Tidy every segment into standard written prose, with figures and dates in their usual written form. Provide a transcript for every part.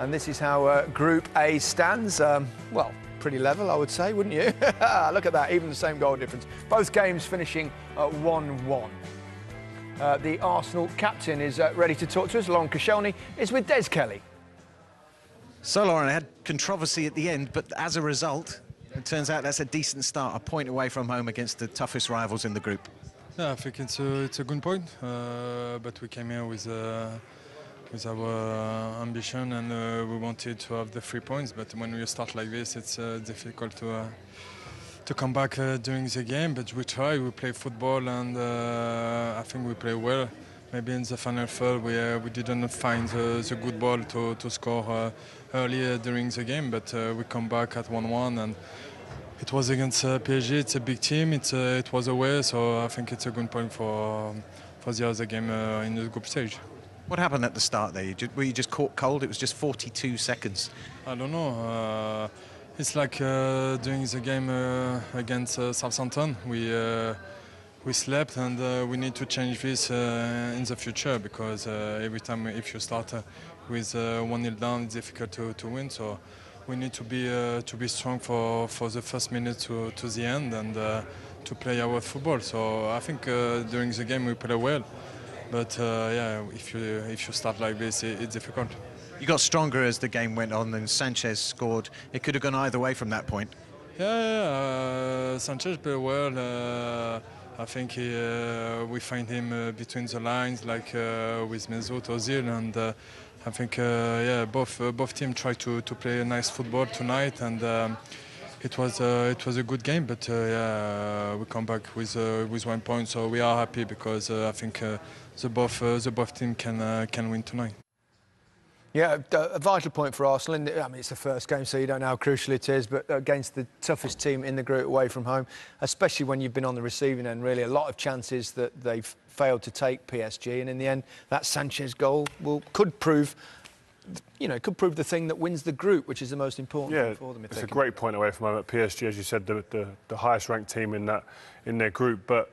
And this is how Group A stands. Well, pretty level, I would say, wouldn't you? Look at that, even the same goal difference. Both games finishing at 1-1. The Arsenal captain is ready to talk to us. Lauren Koscielny is with Des Kelly. So, Lauren, I had controversy at the end, but as a result, it turns out that's a decent start, a point away from home against the toughest rivals in the group. Yeah, I think it's a good point, but we came here with our ambition, and we wanted to have the 3 points. But when we start like this, it's difficult to come back during the game. But we try, we play football, and I think we play well. Maybe in the final third we didn't find the good ball to score earlier during the game, but we come back at 1-1, and it was against PSG. It's a big team. It was away, so I think it's a good point for the other game in the group stage. What happened at the start there? Were you just caught cold? It was just 42 seconds. I don't know. It's like during the game against Southampton. We slept, and we need to change this in the future, because every time if you start with 1-0 down, it's difficult to win. So we need to be strong for the first minute to the end, and to play our football. So I think during the game we play well, but yeah, if you start like this, it's difficult. You got stronger as the game went on, and Sanchez scored. It could have gone either way from that point. Yeah, Sanchez played well. I think we find him between the lines, like with Mesut Ozil, and I think yeah, both teams tried to play a nice football tonight, and it was a good game. But yeah, we come back with 1 point, so we are happy, because I think the both teams can win tonight. Yeah, a vital point for Arsenal. I mean, it's the first game, so you don't know how crucial it is, but against the toughest team in the group away from home, especially when you've been on the receiving end, really, a lot of chances that they've failed to take PSG, and in the end, that Sanchez goal could prove the thing that wins the group, which is the most important thing for them. It's a great point away from home at PSG, as you said, the highest ranked team in their group, but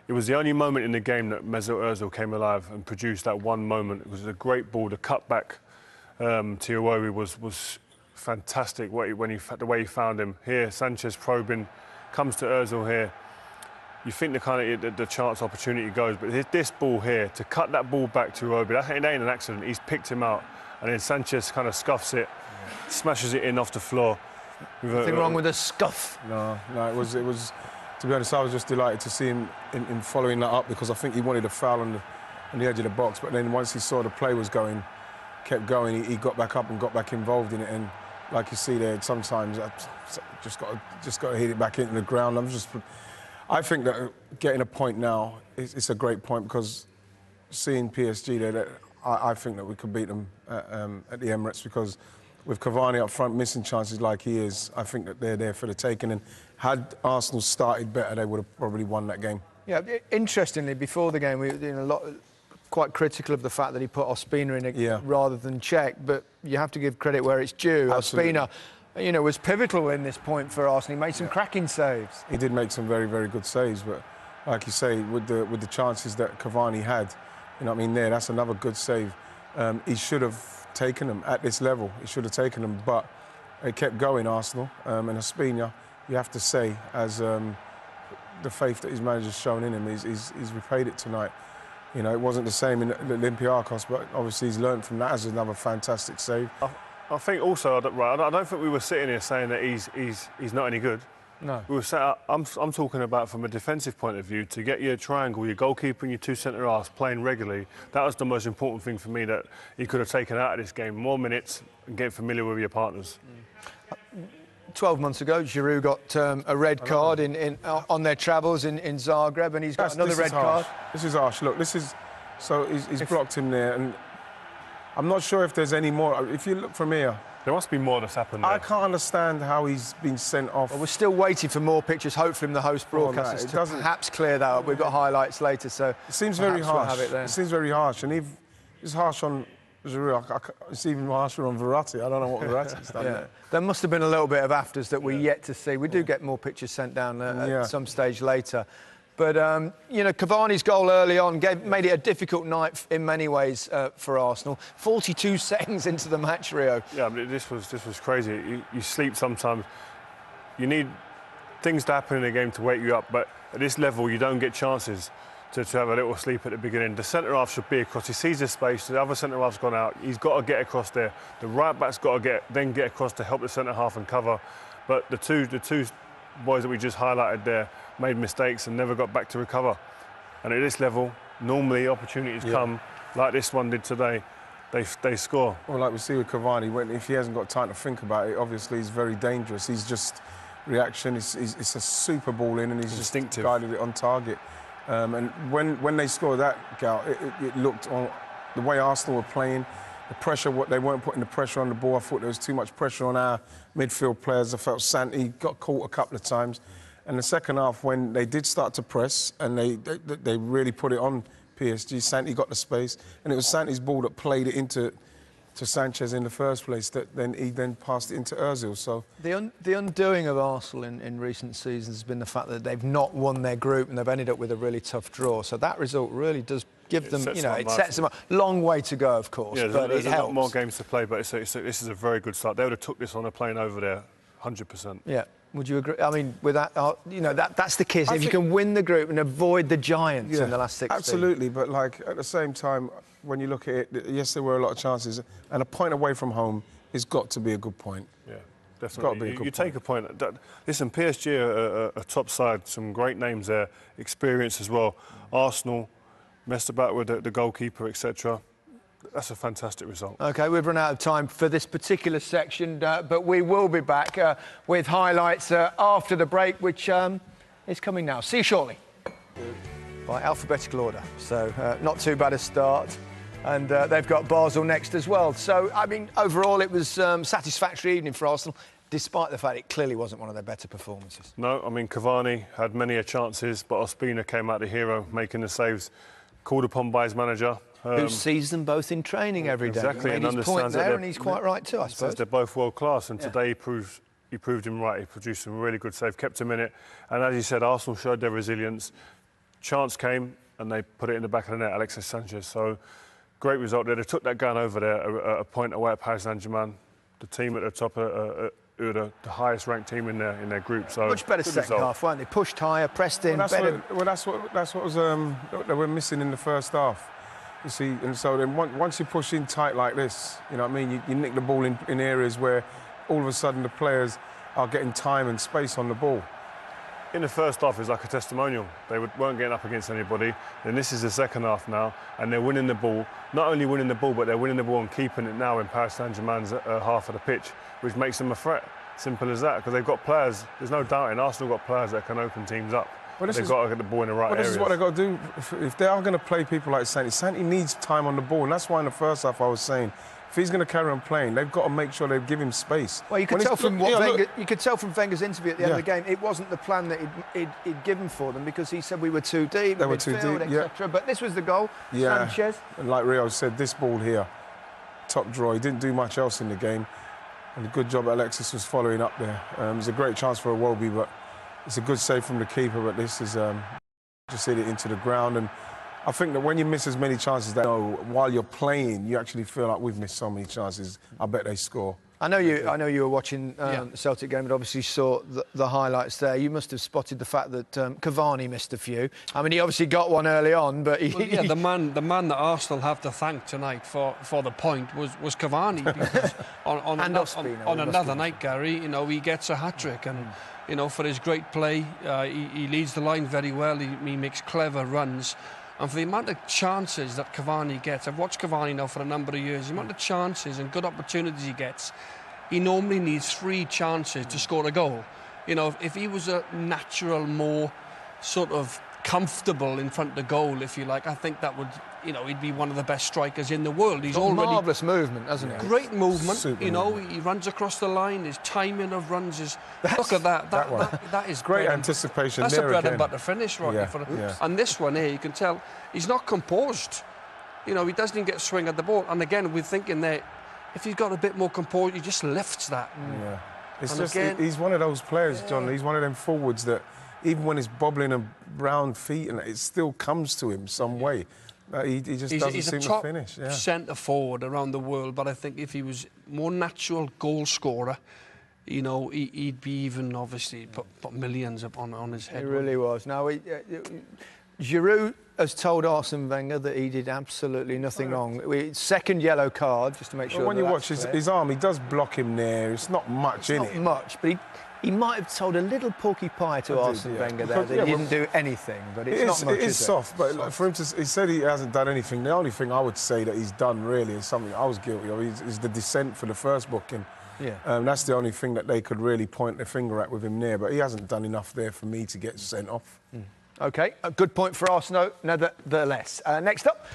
it was the only moment in the game that Mesut Ozil came alive and produced that one moment. It was a great ball, the cutback to Iwobi was fantastic. The way he found him here, Sanchez probing, comes to Ozil here. You think the chance opportunity goes, but this ball here, to cut that ball back to Iwobi, that ain't an accident. He's picked him out, and then Sanchez kind of scuffs it, smashes it in off the floor. Nothing wrong with a scuff. No, it was. To be honest, I was just delighted to see him in following that up, because I think he wanted a foul on the edge of the box, but then once he saw the play was going, kept going, he got back up and got back involved in it, and like you see there, sometimes I just got to hit it back into the ground. I think that getting a point now it's a great point, because seeing PSG there, I think that we could beat them at the Emirates, because with Cavani up front missing chances like he is, I think that they're there for the taking, and had Arsenal started better, they would have probably won that game. Yeah, interestingly, before the game, we were quite critical of the fact that he put Ospina in rather than Cech, but you have to give credit where it's due. Absolutely. Ospina, was pivotal in this point for Arsenal. He made some cracking saves. He did make some very, very good saves, but like you say, with the chances that Cavani had, you know what I mean, that's another good save. He should have taken them at this level. He should have taken them, but they kept going, Arsenal. And Ospina, you have to say, as the faith that his manager's shown in him, he's repaid it tonight. You know, it wasn't the same in Olympiacos, but obviously he's learned from that as another fantastic save. I think also, I don't think we were sitting here saying that he's not any good. No. We were I'm talking about from a defensive point of view, to get your triangle, your goalkeeper and your two centre-halves playing regularly. That was the most important thing for me that he could have taken out of this game. More minutes and get familiar with your partners. 12 months ago, Giroud got a red card on their travels in Zagreb, and he's got another red card. This is harsh. Look, so he's blocked him there, and I'm not sure if there's any more. If you look from here, there must be more that's happened there. I can't understand how he's been sent off. Well, we're still waiting for more pictures, hopefully from the host broadcasters to perhaps clear that up. We've got highlights later, so it seems very harsh. It seems very harsh, and it's harsh on Giroud. It's even harsher on Verratti. I don't know what Verratti's done there. There must have been a little bit of afters that we're yet to see. We do get more pictures sent down at some stage later. But, you know, Cavani's goal early on made it a difficult night in many ways for Arsenal. 42 seconds into the match, Rio. Yeah, but this was crazy. You sleep sometimes. You need things to happen in a game to wake you up, but at this level, you don't get chances to have a little sleep at the beginning. The centre-half should be across. He sees the space, the other centre-half's gone out. He's got to get across there. The right-back's got to get across to help the centre-half and cover. But the two boys that we just highlighted there made mistakes and never got back to recover. And at this level, normally opportunities come, like this one did today, they score. Well, like we see with Cavani, if he hasn't got time to think about it, obviously he's very dangerous. He's just reaction. It's a super ball in, and he's instinctive. Just guided it on target. And when they scored that goal, it looked on the way Arsenal were playing, the pressure. What they weren't putting the pressure on the ball. I thought there was too much pressure on our midfield players. I felt Santi got caught a couple of times. And the second half, when they did start to press and they really put it on PSG, Santi got the space, and it was Santi's ball that played it into Sanchez in the first place, that then he passed it into Ozil. So the undoing of Arsenal in recent seasons has been the fact that they've not won their group and they've ended up with a really tough draw. So that result really does give them, you know, it sets them up. Long way to go, of course, but there's it helps. a lot more games to play, but this is a very good start. They would have took this on a plane over there, 100%. Yeah. Would you agree? I mean, with that, you know, that's the kiss. If you can win the group and avoid the giants in the last 16. Absolutely, but like at the same time, when you look at it, yes, there were a lot of chances, and a point away from home has got to be a good point. Yeah, definitely. You take a point. Listen, PSG are a top side, some great names there, experience as well. Arsenal messed about with the goalkeeper, etc. That's a fantastic result. OK, we've run out of time for this particular section, but we will be back with highlights after the break, which is coming now. See you shortly. By alphabetical order, so not too bad a start. And they've got Basel next as well. So, I mean, overall, it was satisfactory evening for Arsenal, despite the fact it clearly wasn't one of their better performances. No, I mean, Cavani had many chances, but Ospina came out the hero, making the saves, called upon by his manager. Who sees them both in training every day. Exactly, and understands that. And he's quite right too, I suppose. They're both world class, and today he proved him right. He produced some really good saves, kept him in it, and as you said, Arsenal showed their resilience. Chance came, and they put it in the back of the net, Alexis Sanchez. So great result there. They took that gun over there, a point away at Paris Saint-Germain. The team at the top who are the highest ranked team in their group. So much better second half, weren't they? Pushed higher, pressed in. That's what was they were missing in the first half. You see, and so then once you push in tight like this, you know what I mean, you nick the ball in areas where all of a sudden the players are getting time and space on the ball. In the first half, it was like a testimonial. They weren't getting up against anybody. Then this is the second half now, and they're winning the ball. Not only winning the ball, but they're winning the ball and keeping it now in Paris Saint-Germain's half of the pitch, which makes them a threat. Simple as that, because they've got players. There's no doubt in Arsenal got players that can open teams up. They've got to get the ball in the right areas. This is what they've got to do. If they are going to play people like Santi needs time on the ball, and that's why in the first half I was saying, if he's going to carry on playing, they've got to make sure they give him space. Well, you could tell from Wenger's interview at the end of the game, it wasn't the plan that he'd given for them, because he said we were too deep, they were too deep, etc. But this was the goal, Sanchez. And like Rio said, this ball here, top draw. He didn't do much else in the game, and a good job Alexis was following up there. It was a great chance for Iwobi, but it's a good save from the keeper. But this is just hit it into the ground. And I think that when you miss as many chances, that while you're playing, you actually feel like we've missed so many chances. I bet they score. I know you were watching the Celtic game, but obviously saw the highlights there. You must have spotted the fact that Cavani missed a few. I mean, he obviously got one early on, but the man that Arsenal have to thank tonight for the point was Cavani. Because on another night, Gary, you know, he gets a hat-trick, and you know, for his great play, he leads the line very well. He makes clever runs. And for the amount of chances that Cavani gets, I've watched Cavani now for a number of years, the amount of chances and good opportunities he gets, he normally needs 3 chances to score a goal. You know, if he was a natural, more sort of comfortable in front of the goal, if you like, I think that would, you know, he'd be one of the best strikers in the world. He's already marvellous movement, hasn't he? Great movement. Super you know, he runs across the line. His timing of runs is. Look at that. That is great anticipation. That's a bread and butter finish, right? And this one here, you can tell he's not composed. You know, he doesn't even get a swing at the ball. And again, we're thinking there, if he's got a bit more composed, he just lifts that. Yeah. It's just he's one of those players, John. He's one of them forwards that even when he's bobbling around feet, and it still comes to him some way. He just doesn't seem to finish. He's a top centre forward around the world, but I think if he was more natural goal scorer, you know, he'd be even obviously put millions up on his head. He really was. Now, Giroud has told Arsene Wenger that he did absolutely nothing wrong. Second yellow card, just to make sure. When you watch his arm, he does block him there. It's not much in it. Not much, but he might have told a little porky pie to Arsene Wenger there that he didn't do anything, but it's not much, It is soft, but like, for instance, he said he hasn't done anything. The only thing I would say that he's done really is something I was guilty of, is the descent for the first booking. Yeah. That's the only thing that they could really point their finger at with him there, but he hasn't done enough there for me to get sent off. OK, a good point for Arsenal, nevertheless. Next up,